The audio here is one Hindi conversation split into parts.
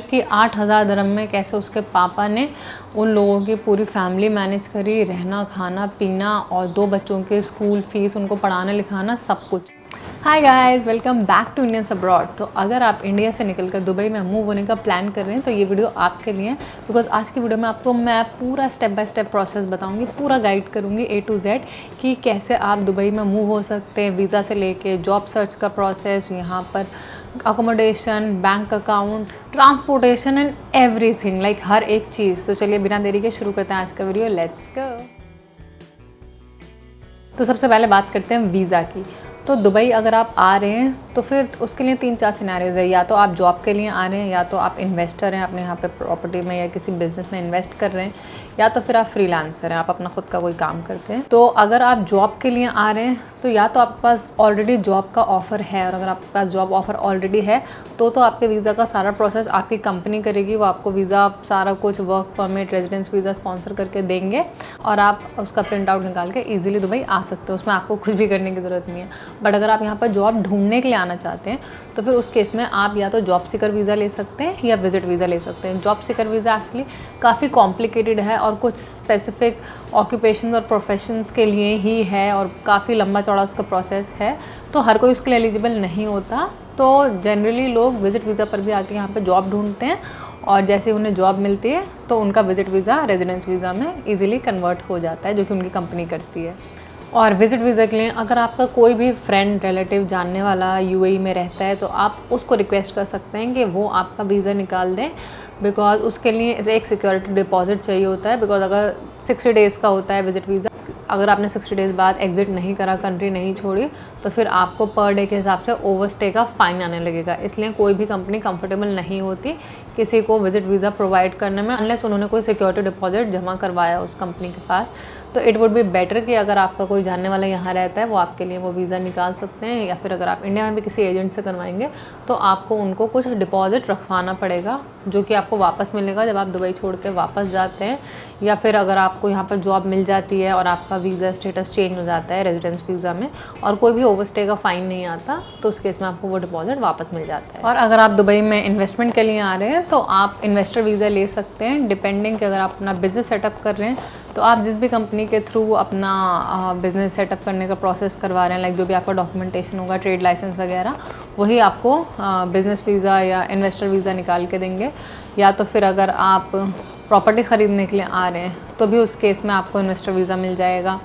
कि 8,000 दिरहम में कैसे उसके पापा ने उन लोगों की पूरी फैमिली मैनेज करी, रहना खाना पीना और 2 बच्चों के स्कूल फीस, उनको पढ़ाना लिखाना सब कुछ। Hi guys, welcome back to Indians abroad. तो अगर आप इंडिया से निकलकर दुबई में मूव होने का प्लान कर रहे हैं तो ये वीडियो आपके लिए है, बिकॉज आज की वीडियो में आपको मैं पूरा स्टेप बाय स्टेप प्रोसेस बताऊंगी, पूरा गाइड करूंगी A to Z कि कैसे आप दुबई में मूव हो सकते हैं, वीज़ा से लेके जॉब सर्च का प्रोसेस, यहाँ पर accommodation, bank account, transportation and everything, like हर एक चीज़। तो चलिए बिना देरी के शुरू करते हैं आज का वीडियो, लेट्स गो। तो सबसे पहले बात करते हैं वीज़ा की। तो दुबई अगर आप आ रहे हैं तो फिर उसके लिए 3-4 सिनेरियोज है। या तो आप जॉब के लिए आ रहे हैं, या तो आप इन्वेस्टर हैं, अपने यहाँ पे प्रॉपर्टी में या किसी बिजनेस में इन्वेस्ट कर रहे हैं, या तो फिर आप फ्रीलांसर हैं, आप अपना खुद का कोई काम करते हैं। तो अगर आप जॉब के लिए आ रहे हैं तो या तो आपके पास ऑलरेडी जॉब का ऑफ़र है, और अगर आपके पास जॉब ऑफ़र ऑलरेडी है तो आपके वीज़ा का सारा प्रोसेस आपकी कंपनी करेगी। वो आपको वीज़ा सारा कुछ, work permit, residence visa sponsor करके देंगे और आप उसका प्रिंट आउट निकाल के ईजिली दुबई आ सकते हो। उसमें आपको कुछ भी करने की ज़रूरत नहीं है। बट अगर आप यहाँ पर जॉब ढूंढने के लिए आना चाहते हैं तो फिर उस केस में आप या तो जॉब सीकर वीज़ा ले सकते हैं या विजिट वीज़ा ले सकते हैं। जॉब सीकर वीज़ा एक्चुअली काफ़ी कॉम्प्लिकेटेड है और कुछ स्पेसिफिक ऑक्यूपेशन और प्रोफेशंस के लिए ही है और काफ़ी लंबा चौड़ा उसका प्रोसेस है, तो हर कोई उसके लिए एलिजिबल नहीं होता। तो जनरली लोग विजिट वीज़ा पर भी आके यहाँ पे जॉब ढूंढते हैं और जैसे उन्हें जॉब मिलती है तो उनका विजिट वीज़ा रेजिडेंस वीज़ा में इजीली कन्वर्ट हो जाता है, जो कि उनकी कंपनी करती है। और विजिट वीज़ा के लिए अगर आपका कोई भी फ्रेंड, रिलेटिव, जानने वाला UAE में रहता है तो आप उसको रिक्वेस्ट कर सकते हैं कि वो आपका वीज़ा निकाल दें, बिकॉज उसके लिए एक सिक्योरिटी डिपॉजिट चाहिए होता है। बिकॉज अगर 60 डेज़ का होता है विजिट वीज़ा, अगर आपने 60 डेज़ बाद एग्जिट नहीं करा, कंट्री नहीं छोड़ी, तो फिर आपको पर डे के हिसाब से ओवरस्टे का फ़ाइन आने लगेगा। इसलिए कोई भी कंपनी कंफर्टेबल नहीं होती किसी को विजिट वीज़ा प्रोवाइड करने में, अनलेस उन्होंने कोई सिक्योरिटी डिपॉजिट जमा करवाया उस कंपनी के पास। तो इट वुड बी बेटर कि अगर आपका कोई जानने वाला यहाँ रहता है वो आपके लिए वो वीज़ा निकाल सकते हैं, या फिर अगर आप इंडिया में भी किसी एजेंट से करवाएंगे तो आपको उनको कुछ डिपॉजिट रखवाना पड़ेगा, जो कि आपको वापस मिलेगा जब आप दुबई छोड़ के वापस जाते हैं, या फिर अगर आपको यहाँ पर जॉब मिल जाती है और आपका वीज़ा स्टेटस चेंज हो जाता है रेजिडेंस वीज़ा में और कोई भी ओवरस्टे का फ़ाइन नहीं आता, तो उस केस में आपको वो डिपॉजिट वापस मिल जाता है। और अगर आप दुबई में इन्वेस्टमेंट के लिए आ रहे हैं तो आप इन्वेस्टर वीज़ा ले सकते हैं, डिपेंडिंग कि अगर आप अपना बिजनेस सेटअप कर रहे हैं तो आप जिस भी कंपनी के थ्रू अपना बिज़नेस सेटअप करने का प्रोसेस करवा रहे हैं, लाइक जो भी आपका डॉक्यूमेंटेशन होगा, ट्रेड लाइसेंस वगैरह, वही आपको बिज़नेस वीज़ा या इन्वेस्टर वीज़ा निकाल के देंगे। या तो फिर अगर आप प्रॉपर्टी ख़रीदने के लिए आ रहे हैं तो भी उस केस में आपको इन्वेस्टर वीज़ा मिल जाएगा,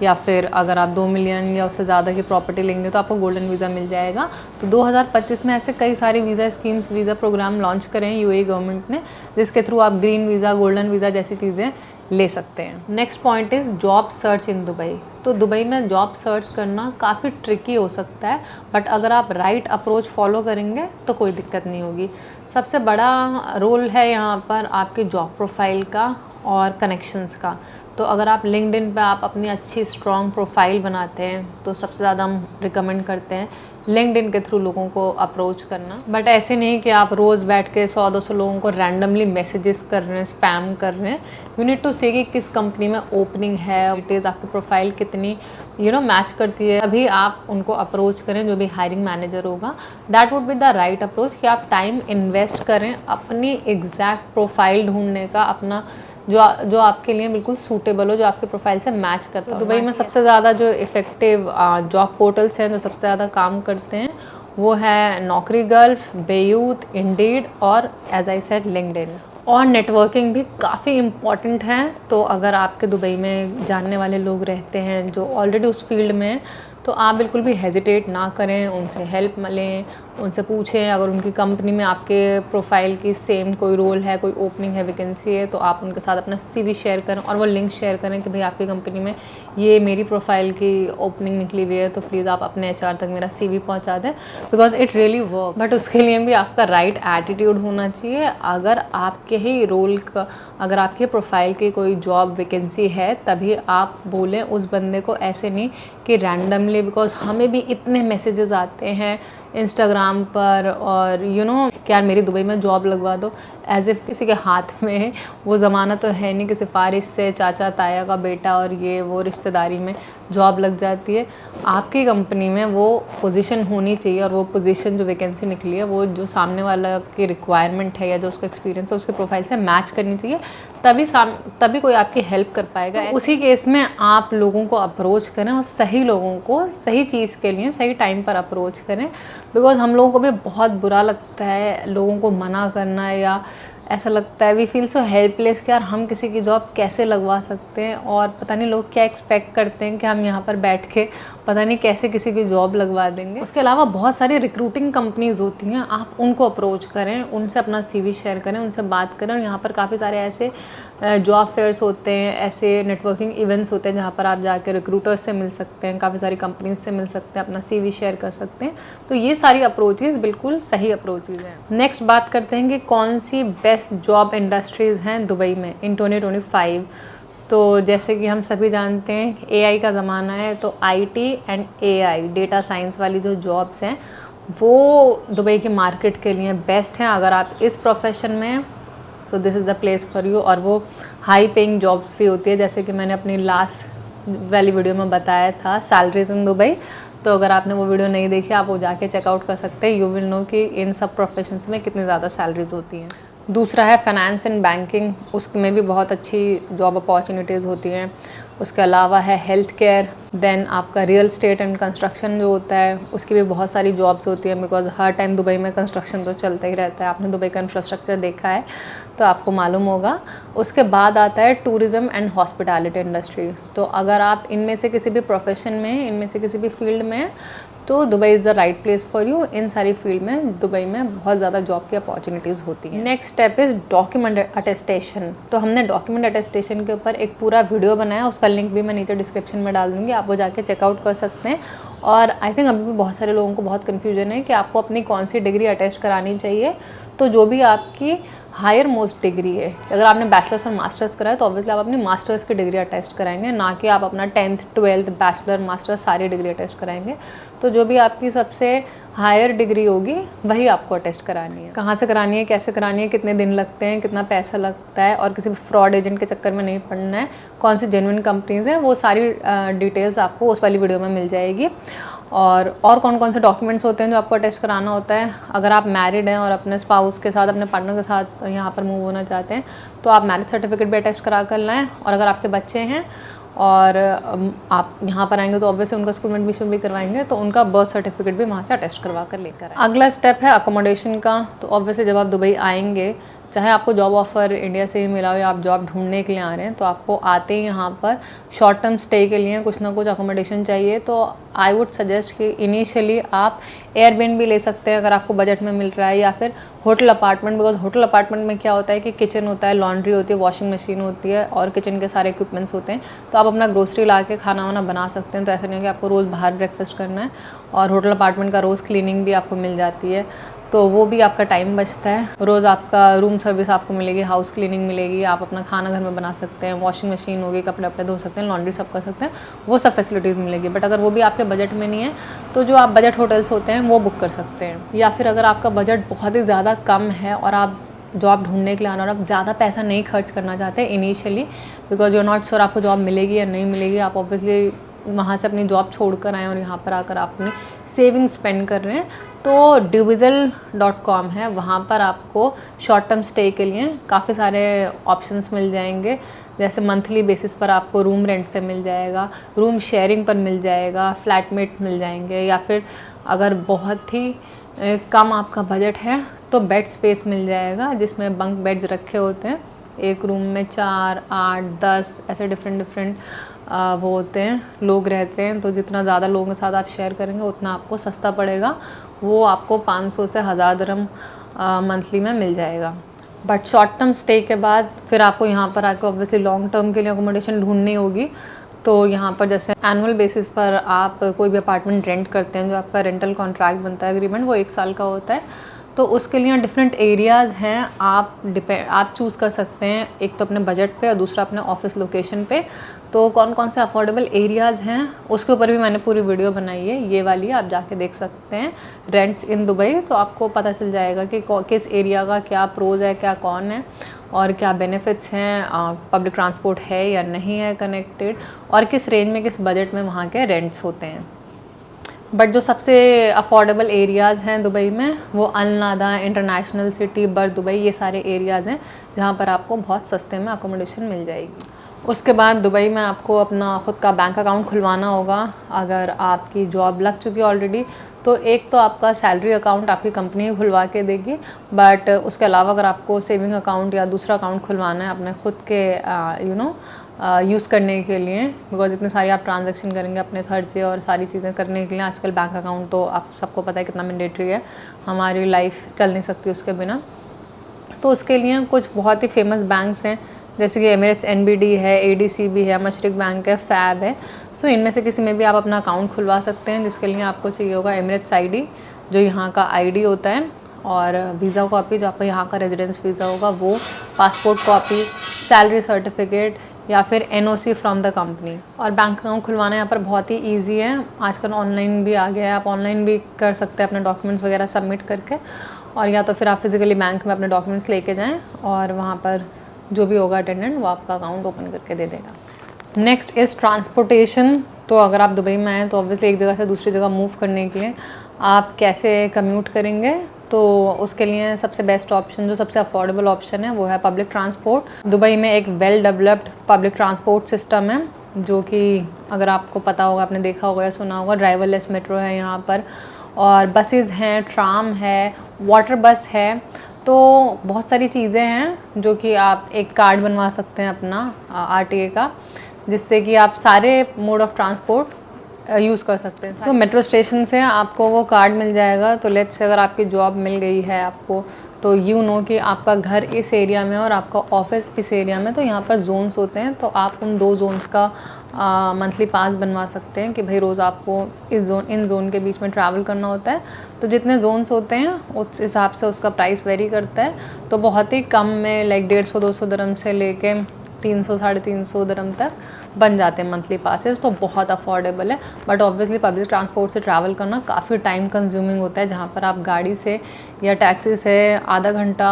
या फिर अगर आप 2 मिलियन या उससे ज़्यादा की प्रॉपर्टी लेंगे तो आपको गोल्डन वीज़ा मिल जाएगा। तो 2025 में ऐसे कई सारी visa schemes, visa program launch करे हैं UAE गवर्नमेंट ने, जिसके थ्रू आप ग्रीन वीज़ा, गोल्डन वीज़ा जैसी चीज़ें ले सकते हैं। Next point is job search in Dubai. तो दुबई में जॉब सर्च करना काफ़ी ट्रिकी हो सकता है, बट अगर आप राइट अप्रोच फॉलो करेंगे तो कोई दिक्कत नहीं होगी। सबसे बड़ा रोल है यहाँ पर आपकी जॉब प्रोफाइल का और कनेक्शंस का। तो अगर आप लिंक्डइन पे आप अपनी अच्छी स्ट्रॉन्ग प्रोफाइल बनाते हैं तो सबसे ज़्यादा हम रिकमेंड करते हैं लिंक्डइन के थ्रू लोगों को अप्रोच करना। बट ऐसे नहीं कि आप रोज़ बैठ के 100-200 लोगों को रैंडमली मैसेजेस कर रहे हैं, स्पैम कर रहे हैं। यू नीड टू सी कि किस कंपनी में ओपनिंग है, डिटेल्स आपकी प्रोफाइल कितनी मैच करती है, अभी आप उनको अप्रोच करें। जो भी हायरिंग मैनेजर होगा, that would be the right approach कि आप टाइम इन्वेस्ट करें अपनी एग्जैक्ट प्रोफाइल ढूंढने का, अपना जो आपके लिए बिल्कुल सूटेबल हो, जो आपके प्रोफाइल से मैच करता है। तो दुबई में सबसे ज़्यादा जो इफ़ेक्टिव जॉब पोर्टल्स हैं, जो सबसे ज़्यादा काम करते हैं, वो है नौकरी गल्फ, बेयूथ, इंडीड और एज आई सेड लिंक्डइन। और नेटवर्किंग भी काफ़ी इम्पॉर्टेंट है। तो अगर आपके दुबई में जानने वाले लोग रहते हैं जो ऑलरेडी उस फील्ड में हैं, तो आप बिल्कुल भी हेजिटेट ना करें, उनसे हेल्प लें, उनसे पूछें। अगर उनकी कंपनी में आपके प्रोफाइल की सेम कोई रोल है, कोई ओपनिंग है, वैकेंसी है, तो आप उनके साथ अपना CV शेयर करें और वो लिंक शेयर करें कि भाई आपकी कंपनी में ये मेरी प्रोफाइल की ओपनिंग निकली हुई है, तो प्लीज़ आप अपने HR तक मेरा CV पहुंचा दें, because it really work. But उसके लिए भी आपका राइट एटीट्यूड होना चाहिए। अगर आपके ही रोल का, अगर आपके प्रोफाइल की कोई जॉब वैकेंसी है तभी आप बोलें उस बंदे को, ऐसे नहीं कि रैंडमली। बिकॉज हमें भी इतने मैसेजेस आते हैं इंस्टाग्राम पर और कि यार मेरी दुबई में जॉब लगवा दो, एज इफ़ किसी के हाथ में वो ज़माना तो है नहीं कि सिफारिश से चाचा ताया का बेटा और ये वो रिश्तेदारी में जॉब लग जाती है। आपकी कंपनी में वो पोजीशन होनी चाहिए, और वो पोजीशन जो वैकेंसी निकली है वो जो सामने वाला की रिक्वायरमेंट है या जो उसका एक्सपीरियंस है उसके प्रोफाइल से मैच करनी चाहिए, तभी कोई आपकी हेल्प कर पाएगा। तो उसी केस में आप लोगों को अप्रोच करें और सही लोगों को सही चीज़ के लिए सही टाइम पर अप्रोच करें। बिकॉज हम लोगों को भी बहुत बुरा लगता है लोगों को मना करना, या ऐसा लगता है वी फील सो हेल्पलेस कि यार हम किसी की जॉब कैसे लगवा सकते हैं, और पता नहीं लोग क्या एक्सपेक्ट करते हैं कि हम यहाँ पर बैठ के पता नहीं कैसे किसी की जॉब लगवा देंगे। उसके अलावा बहुत सारी रिक्रूटिंग कंपनीज़ होती हैं, आप उनको अप्रोच करें, उनसे अपना CV शेयर करें, उनसे बात करें। और यहाँ पर काफ़ी सारे ऐसे जॉब फेयर्स होते हैं, ऐसे नेटवर्किंग इवेंट्स होते हैं जहाँ पर आप जाकर रिक्रूटर्स से मिल सकते हैं, काफ़ी सारी कंपनीज से मिल सकते हैं, अपना CV शेयर कर सकते हैं। तो ये सारी अप्रोचेज़ बिल्कुल सही अप्रोचेज़ हैं। नेक्स्ट बात करते हैं कि कौन सी बेस्ट जॉब इंडस्ट्रीज़ हैं दुबई में इन 2025। तो जैसे कि हम सभी जानते हैं AI का ज़माना है, तो IT and AI data science वाली जो जॉब्स हैं वो दुबई के मार्केट के लिए बेस्ट हैं। अगर आप इस प्रोफेशन में, so this is the place for you. और वो हाई पेइंग जॉब्स भी होती है, जैसे कि मैंने अपनी लास्ट वाली वीडियो में बताया था सैलरीज इन दुबई। तो अगर आपने वो वीडियो नहीं देखी आप वो जाके चेकआउट कर सकते हैं। यू विल नो कि इन सब प्रोफेशंस में कितनी ज़्यादा सैलरीज होती हैं। दूसरा है फाइनेंस एंड बैंकिंग, उसमें भी बहुत अच्छी जॉब अपॉर्चुनिटीज़ होती हैं। उसके अलावा है हेल्थ केयर, देन आपका रियल स्टेट एंड कंस्ट्रक्शन जो होता है उसकी भी बहुत सारी जॉब्स होती हैं, बिकॉज हर टाइम दुबई में कंस्ट्रक्शन तो चलता ही रहता है। आपने दुबई का इंफ्रास्ट्रक्चर देखा है तो आपको मालूम होगा। उसके बाद आता है टूरिज़्म एंड हॉस्पिटैलिटी इंडस्ट्री। तो अगर आप इनमें से किसी भी प्रोफेशन में, इनमें से किसी भी फील्ड में, तो Dubai is the right place for you. इन सारी फील्ड में दुबई में बहुत ज़्यादा जॉब की अपॉर्चुनिटीज़ होती हैं। Next step is document attestation. तो हमने डॉक्यूमेंट अटेस्टेशन के ऊपर एक पूरा वीडियो बनाया, उसका लिंक भी मैं नीचे डिस्क्रिप्शन में डाल दूँगी, आप वो जाके चेकआउट कर सकते हैं। और आई थिंक अभी भी बहुत सारे लोगों को बहुत कन्फ्यूजन है कि आपको अपनी कौन सी डिग्री अटेस्ट करानी चाहिए। तो जो भी आपकी हायर मोस्ट डिग्री है, अगर आपने बैचलर्स और मास्टर्स करा है तो ऑब्वियसली आप अपनी मास्टर्स की डिग्री अटेस्ट कराएंगे, ना कि आप अपना 10th 12th बैचलर मास्टर्स सारी डिग्री अटेस्ट कराएंगे। तो जो भी आपकी सबसे हायर डिग्री होगी वही आपको अटेस्ट करानी है। कहाँ से करानी है, कैसे करानी है, कितने दिन लगते हैं, कितना पैसा लगता है, और किसी भी फ्रॉड एजेंट के चक्कर में नहीं पड़ना है, कौन सी जेन्युइन कंपनीज़ हैं, वो सारी डिटेल्स आपको उस वाली वीडियो में मिल जाएगी। और कौन कौन से डॉक्यूमेंट्स होते हैं जो आपको अटेस्ट कराना होता है। अगर आप मैरिड हैं और अपने स्पाउस के साथ, अपने पार्टनर के साथ यहाँ पर मूव होना चाहते हैं तो आप मैरिज सर्टिफिकेट भी अटेस्ट करा कर लाएँ। और अगर आपके बच्चे हैं और आप यहाँ पर आएंगे तो ऑब्वियसली उनका स्कूल में एडमिशन भी करवाएंगे, तो उनका बर्थ सर्टिफिकेट भी वहाँ से अटेस्ट करवा कर लेकर आए। अगला स्टेप है अकोमोडेशन का। तो ऑब्वियसली जब आप दुबई आएंगे, चाहे आपको जॉब ऑफ़र इंडिया से ही मिला हो या आप जॉब ढूंढने के लिए आ रहे हैं, तो आपको आते ही यहाँ पर शॉर्ट टर्म स्टे के लिए कुछ ना कुछ अकोमोडेशन चाहिए। तो आई वुड सजेस्ट कि इनिशियली आप एयरबीएनबी ले सकते हैं अगर आपको बजट में मिल रहा है, या फिर hotel apartment. Because hotel apartment में क्या होता है कि किचन होता है, लॉन्ड्री होती है, वॉशिंग मशीन होती है और किचन के सारे इक्विपमेंट्स होते हैं। तो आप अपना ग्रोसरी ला के खाना वाना बना सकते हैं। तो ऐसा नहीं है कि आपको रोज़ बाहर ब्रेकफास्ट करना है। और होटल अपार्टमेंट का रोज़ क्लीनिंग भी आपको मिल जाती है, तो वो भी आपका टाइम बचता है। रोज़ आपका रूम सर्विस आपको मिलेगी, हाउस क्लीनिंग मिलेगी, आप अपना खाना घर में बना सकते हैं, वॉशिंग मशीन होगी, कपड़े वपड़े धो सकते हैं, लॉन्ड्री सब कर सकते हैं, वो सब फैसिलिटीज़ मिलेगी। बट अगर वो भी आपके बजट में नहीं है तो जो आप बजट होटल्स होते हैं वो बुक कर सकते हैं। या फिर अगर आपका बजट बहुत ही ज़्यादा कम है और आप जॉब ढूंढने के लिए आना और आप ज़्यादा पैसा नहीं खर्च करना चाहते initially, because you are not sure आपको जॉब मिलेगी या नहीं मिलेगी, आप ऑब्वियसली वहाँ से अपनी जॉब छोड़ कर आएँ और यहाँ पर आकर आप अपनी सेविंग स्पेंड कर रहे हैं, तो Duvizzle.com है, वहाँ पर आपको शॉर्ट टर्म स्टे के लिए काफ़ी सारे ऑप्शंस मिल जाएंगे। जैसे मंथली बेसिस पर आपको रूम रेंट पे मिल जाएगा, रूम शेयरिंग पर मिल जाएगा, फ्लैटमेट मिल जाएंगे, या फिर अगर बहुत ही कम आपका बजट है तो बेड स्पेस मिल जाएगा, जिसमें बंक बेड्स रखे होते हैं। एक रूम में 4, 8, 10 ऐसे डिफरेंट वो होते हैं, लोग रहते हैं। तो जितना ज़्यादा लोगों के साथ आप शेयर करेंगे उतना आपको सस्ता पड़ेगा। वो आपको 500 से 1000 दिरहम मंथली में मिल जाएगा। बट शॉर्ट टर्म स्टे के बाद फिर आपको यहाँ पर आकर ऑब्वियसली लॉन्ग टर्म के लिए अकोमोडेशन ढूंढनी होगी। तो यहाँ पर जैसे एनुअल बेसिस पर आप कोई भी अपार्टमेंट रेंट करते हैं, जो आपका रेंटल कॉन्ट्रैक्ट बनता है, एग्रीमेंट, वो 1 साल का होता है। तो उसके लिए डिफरेंट एरियाज़ हैं, आप चूज़ कर सकते हैं, एक तो अपने बजट पे और दूसरा अपने ऑफिस लोकेशन पे। तो कौन कौन से अफोर्डेबल एरियाज़ हैं उसके ऊपर भी मैंने पूरी वीडियो बनाई है, ये वाली आप जाके देख सकते हैं, रेंट्स इन दुबई। तो आपको पता चल जाएगा कि किस एरिया का क्या प्रोज है, क्या कौन है और क्या बेनिफिट्स हैं, पब्लिक ट्रांसपोर्ट है या नहीं है कनेक्टेड, और किस रेंज में, किस बजट में वहाँ के रेंट्स होते हैं। बट जो सबसे अफोर्डेबल एरियाज़ हैं दुबई में वो अलनादा, इंटरनेशनल सिटी, बर्थ दुबई, ये सारे एरियाज़ हैं जहाँ पर आपको बहुत सस्ते में अकोमोडेशन मिल जाएगी। उसके बाद दुबई में आपको अपना ख़ुद का बैंक अकाउंट खुलवाना होगा। अगर आपकी जॉब लग चुकी है ऑलरेडी तो एक तो आपका सैलरी अकाउंट आपकी कंपनी ही खुलवा के देगी, बट उसके अलावा अगर आपको सेविंग अकाउंट या दूसरा अकाउंट खुलवाना है अपने ख़ुद के यूज़ करने के लिए, बिकॉज इतने सारी आप ट्रांजैक्शन करेंगे अपने खर्चे और सारी चीज़ें करने के लिए, आजकल बैंक अकाउंट तो आप सबको पता है कितना मैंडेटरी है, हमारी लाइफ चल नहीं सकती उसके बिना। तो उसके लिए कुछ बहुत ही फेमस बैंक्स हैं जैसे कि एमिरेट्स एनबीडी है, एडीसीबी है, मशरिक बैंक है, फैब है। सो इनमें से किसी में भी आप अपना अकाउंट खुलवा सकते हैं, जिसके लिए आपको चाहिए होगा एमिरेट्स आईडी, जो यहाँ का आईडी होता है, और वीज़ा कॉपी जो आपका यहाँ का रेजिडेंस वीज़ा होगा वो, पासपोर्ट कॉपी, सैलरी सर्टिफिकेट या फिर एनओसी फ्रॉम द कंपनी। और बैंक अकाउंट खुलवाना यहाँ पर बहुत ही ईजी है, आजकल ऑनलाइन भी आ गया है, आप ऑनलाइन भी कर सकते हैं अपने डॉक्यूमेंट्स वगैरह सबमिट करके, और या तो फिर आप फिज़िकली बैंक में अपने डॉक्यूमेंट्स लेके जाएँ और वहाँ पर जो भी होगा अटेंडेंट वो आपका अकाउंट ओपन करके दे देगा। Next is transportation. तो अगर आप दुबई में आए तो ऑब्वियसली एक जगह से दूसरी जगह मूव करने के लिए आप कैसे कम्यूट करेंगे, तो उसके लिए सबसे बेस्ट ऑप्शन, जो सबसे अफोर्डेबल ऑप्शन है वो है पब्लिक ट्रांसपोर्ट। दुबई में एक well developed public transport system है, जो कि अगर आपको पता होगा, आपने देखा होगा या सुना होगा, ड्राइवरलेस मेट्रो है यहाँ पर, और बसेस हैं, ट्राम है, वाटर बस है। तो बहुत सारी चीज़ें हैं जो कि आप एक कार्ड बनवा सकते हैं अपना आरटीए का, जिससे कि आप सारे मोड ऑफ ट्रांसपोर्ट यूज़ कर सकते हैं। सो मेट्रो स्टेशन से आपको वो कार्ड मिल जाएगा। तो लेट्स से अगर आपकी जॉब मिल गई है आपको, तो नो कि आपका घर इस एरिया में और आपका ऑफिस इस एरिया में, तो यहाँ पर जोन्स होते हैं, तो आप उन 2 जोन्स का मंथली पास बनवा सकते हैं कि भाई रोज़ आपको इन जोन के बीच में ट्रैवल करना होता है। तो जितने जोन्स होते हैं उस हिसाब से उसका प्राइस वेरी करता है। तो बहुत ही कम में लाइक 150-200 दिरहम से लेके 300-350 दिरहम तक बन जाते हैं मंथली पासेस। तो बहुत अफोर्डेबल है। बट ऑब्वियसली पब्लिक ट्रांसपोर्ट से ट्रैवल करना काफ़ी टाइम कंज्यूमिंग होता है, जहाँ पर आप गाड़ी से या टैक्सी से आधा घंटा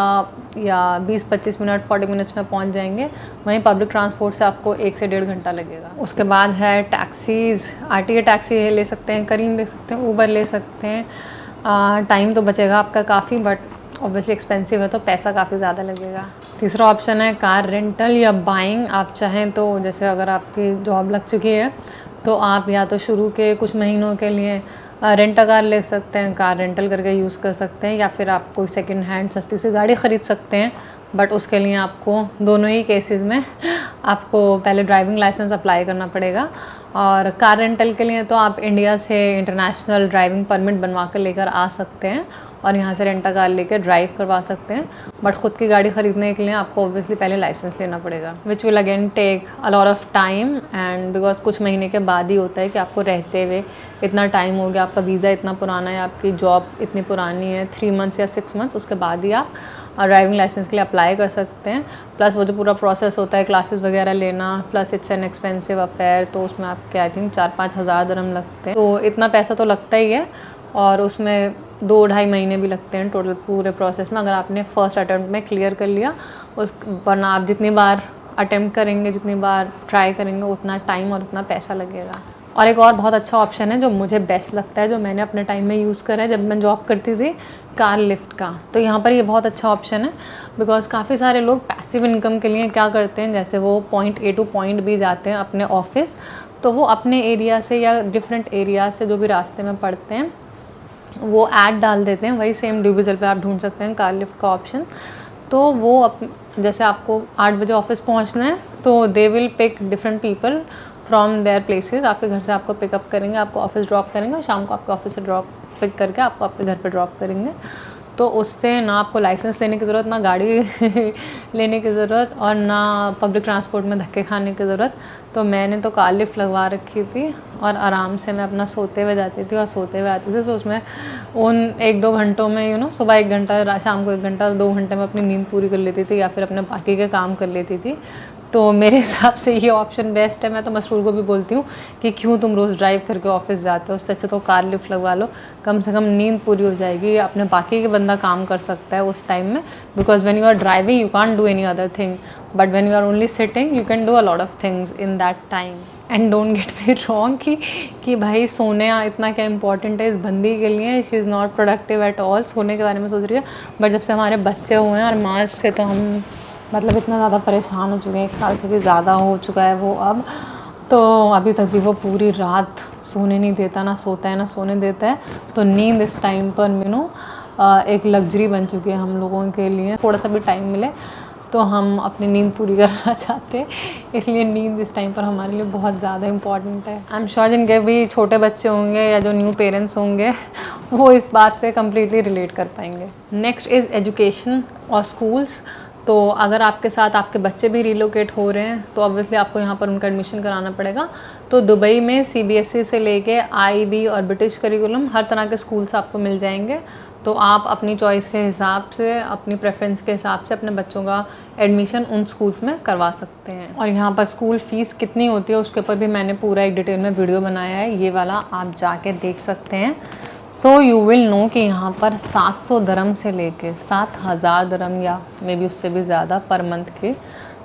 या 20-25 मिनट 40 मिनट्स में पहुँच जाएंगे, वहीं पब्लिक ट्रांसपोर्ट से आपको 1 से 1.5 घंटा लगेगा। उसके बाद है टैक्सीज़, आरटीए टैक्सी ले सकते हैं, करीम ले सकते हैं, ऊबर ले सकते हैं। टाइम तो बचेगा आपका काफ़ी, बट ऑब्वियसली एक्सपेंसिव है तो पैसा काफ़ी ज़्यादा लगेगा। तीसरा ऑप्शन है कार रेंटल या बाइंग। आप चाहें तो जैसे अगर आपकी जॉब लग चुकी है तो आप या तो शुरू के कुछ महीनों के लिए रेंट कार ले सकते हैं, कार रेंटल करके यूज़ कर सकते हैं, या फिर आप कोई सेकंड हैंड सस्ती सी गाड़ी ख़रीद सकते हैं। बट उसके लिए आपको दोनों ही केसेस में आपको पहले ड्राइविंग लाइसेंस अप्लाई करना पड़ेगा। और कार रेंटल के लिए तो आप इंडिया से इंटरनेशनल ड्राइविंग परमिट बनवा कर लेकर आ सकते हैं और यहाँ से रेंटा कार लेकर ड्राइव करवा सकते हैं। बट ख़ुद की गाड़ी ख़रीदने के लिए आपको ऑब्वियसली पहले लाइसेंस लेना पड़ेगा, which will again take a lot of time, and because कुछ महीने के बाद ही होता है कि आपको रहते हुए इतना टाइम हो गया, आपका वीज़ा इतना पुराना है, आपकी जॉब इतनी पुरानी है, 3 मंथ्स या 6 मंथ्स, उसके बाद ही आप ड्राइविंग लाइसेंस के लिए अप्लाई कर सकते हैं। प्लस वो जो पूरा प्रोसेस होता है, क्लासेस वगैरह लेना, plus it's an expensive affair, तो उसमें आपके आई थिंक 4-5 हज़ार दिरहम लगते हैं। तो इतना पैसा तो लगता ही है, और उसमें 2-2.5 महीने भी लगते हैं टोटल पूरे प्रोसेस में, अगर आपने फ़र्स्ट अटैम्प्ट में क्लियर कर लिया। वरना आप जितनी बार अटैम्प्ट करेंगे, जितनी बार ट्राई करेंगे, उतना टाइम और उतना पैसा लगेगा। और एक और बहुत अच्छा ऑप्शन है जो मुझे बेस्ट लगता है, जो मैंने अपने टाइम में यूज़ करा है जब मैं जॉब करती थी, कार लिफ्ट का। तो यहाँ पर ये बहुत अच्छा ऑप्शन है, बिकॉज काफ़ी सारे लोग पैसिव इनकम के लिए क्या करते हैं, जैसे वो point A two point B जाते हैं अपने ऑफिस, तो वो अपने एरिया से या डिफरेंट एरिया से जो भी रास्ते में पड़ते हैं वो ऐड डाल देते हैं। वही सेम डिविज़ल पे आप ढूंढ सकते हैं कार लिफ्ट का ऑप्शन। तो वो जैसे आपको 8 बजे ऑफिस पहुंचना है, तो they will pick different people from their places, आपके घर से आपको पिकअप करेंगे, आपको ऑफिस ड्रॉप करेंगे, और शाम को आपके ऑफिस से पिक करके आपको आपके घर पे ड्रॉप करेंगे। तो उससे ना आपको लाइसेंस लेने की ज़रूरत, ना गाड़ी लेने की ज़रूरत और ना पब्लिक ट्रांसपोर्ट में धक्के खाने की ज़रूरत। तो मैंने तो कार लिफ्ट लगवा रखी थी और आराम से मैं अपना सोते हुए जाती थी और सोते हुए आती थी। तो उसमें उन 1-2 घंटों में सुबह 1 घंटा, शाम को 1 घंटा, 2 घंटे में अपनी नींद पूरी कर लेती थी या फिर अपने बाकी के काम कर लेती थी। तो मेरे हिसाब से ये ऑप्शन बेस्ट है। मैं तो मसरूर को भी बोलती हूँ कि क्यों तुम रोज़ ड्राइव करके ऑफिस जाते हो, उससे अच्छा तो कार लिफ्ट लगवा लो, कम से कम नींद पूरी हो जाएगी, अपने बाकी के बंदा काम कर सकता है उस टाइम में। Because when you are driving you can't do any other thing, but when you are only sitting you can do a lot of things in that time. And don't get me wrong कि भाई सोने इतना क्या इंपॉर्टेंट है इस बंदी के लिए, she is not productive at all, सोने के बारे में सोच रही है। बट जब से हमारे बच्चे हुए हैं और मार्च से तो हम मतलब इतना ज़्यादा परेशान हो चुके हैं, 1 साल से भी ज़्यादा हो चुका है वो अब। तो अभी तक भी वो पूरी रात सोने नहीं देता, ना सोता है ना सोने देता है। तो नींद इस टाइम पर एक लग्जरी बन चुकी है हम लोगों के लिए। थोड़ा सा भी टाइम मिले तो हम अपनी नींद पूरी करना चाहते हैं, इसलिए नींद इस टाइम पर हमारे लिए बहुत ज़्यादा इंपॉर्टेंट है। आई एम श्योर जिनके भी छोटे बच्चे होंगे या जो न्यू पेरेंट्स होंगे वो इस बात से कम्प्लीटली रिलेट कर पाएंगे। नेक्स्ट इज़ एजुकेशन और स्कूल्स। तो अगर आपके साथ आपके बच्चे भी रिलोकेट हो रहे हैं तो ऑब्वियसली आपको यहाँ पर उनका एडमिशन कराना पड़ेगा। तो दुबई में CBSE से लेके IB और ब्रिटिश करिकुलम हर तरह के स्कूल्स आपको मिल जाएंगे। तो आप अपनी चॉइस के हिसाब से, अपनी प्रेफरेंस के हिसाब से अपने बच्चों का एडमिशन उन स्कूल्स में करवा सकते हैं। और यहाँ पर स्कूल फ़ीस कितनी होती है उसके ऊपर भी मैंने पूरा एक डिटेल में वीडियो बनाया है, ये वाला आप जाके देख सकते हैं। सो यू विल नो कि यहाँ पर 700 दरम से लेके 7000 दरम या मे बी उससे भी ज़्यादा पर मंथ के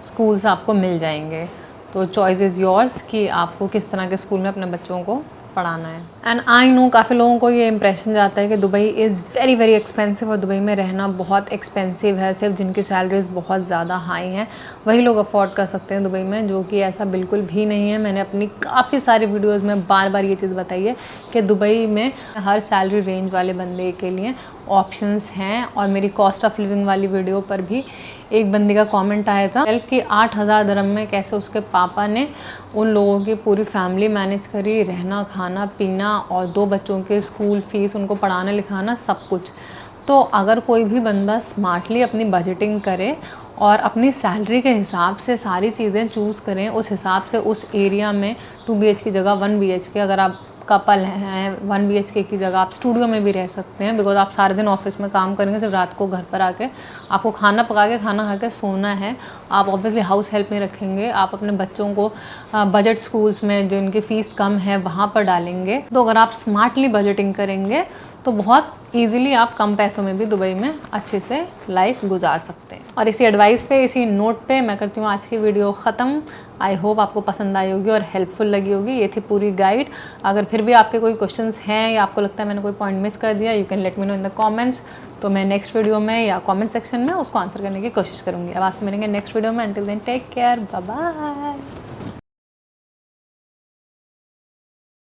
स्कूल्स आपको मिल जाएंगे। तो चॉइस इज़ योर्स कि आपको किस तरह के स्कूल में अपने बच्चों को पढ़ाना है। एंड आई नो काफ़ी लोगों को ये इंप्रेशन जाता है कि Dubai is very very expensive और दुबई में रहना बहुत एक्सपेंसिव है, सिर्फ जिनकी सैलरीज बहुत ज़्यादा हाई हैं वही लोग अफोर्ड कर सकते हैं दुबई में, जो कि ऐसा बिल्कुल भी नहीं है। मैंने अपनी काफ़ी सारी वीडियोस में बार बार ये चीज़ बताई है कि दुबई में हर सैलरी रेंज वाले बंदे के लिए ऑप्शंस हैं। और मेरी कॉस्ट ऑफ लिविंग वाली वीडियो पर भी एक बंदी का कमेंट आया था सेल्फ कि 8000 दरम में कैसे उसके पापा ने उन लोगों की पूरी फैमिली मैनेज करी, रहना खाना पीना और 2 बच्चों के स्कूल फीस, उनको पढ़ाना लिखाना सब कुछ। तो अगर कोई भी बंदा स्मार्टली अपनी बजटिंग करे और अपनी सैलरी के हिसाब से सारी चीज़ें चूज़ करें, उस हिसाब से उस एरिया में 2 BHK की जगह 1 BHK, अगर आप कपल हैं 1 BHK की जगह आप स्टूडियो में भी रह सकते हैं। बिकॉज आप सारे दिन ऑफिस में काम करेंगे, सिर्फ रात को घर पर आके आपको खाना पका के खाना खा के सोना है। आप ऑब्वियसली हाउस हेल्प नहीं रखेंगे, आप अपने बच्चों को बजट स्कूल्स में जो इनकी फ़ीस कम है वहाँ पर डालेंगे। तो अगर आप स्मार्टली बजटिंग करेंगे तो बहुत ईजिली आप कम पैसों में भी दुबई में अच्छे से लाइफ गुजार सकते हैं। और इसी एडवाइस पे, इसी नोट पे मैं करती हूँ आज की वीडियो ख़त्म। आई होप आपको पसंद आई होगी और हेल्पफुल लगी होगी। ये थी पूरी गाइड। अगर फिर भी आपके कोई क्वेश्चंस हैं या आपको लगता है मैंने कोई पॉइंट मिस कर दिया, you can let me know in the comments. तो मैं नेक्स्ट वीडियो में या कमेंट सेक्शन में उसको आंसर करने की कोशिश करूँगी। अब आपसे मिलेंगे नेक्स्ट वीडियो में। Until then take care, bye bye.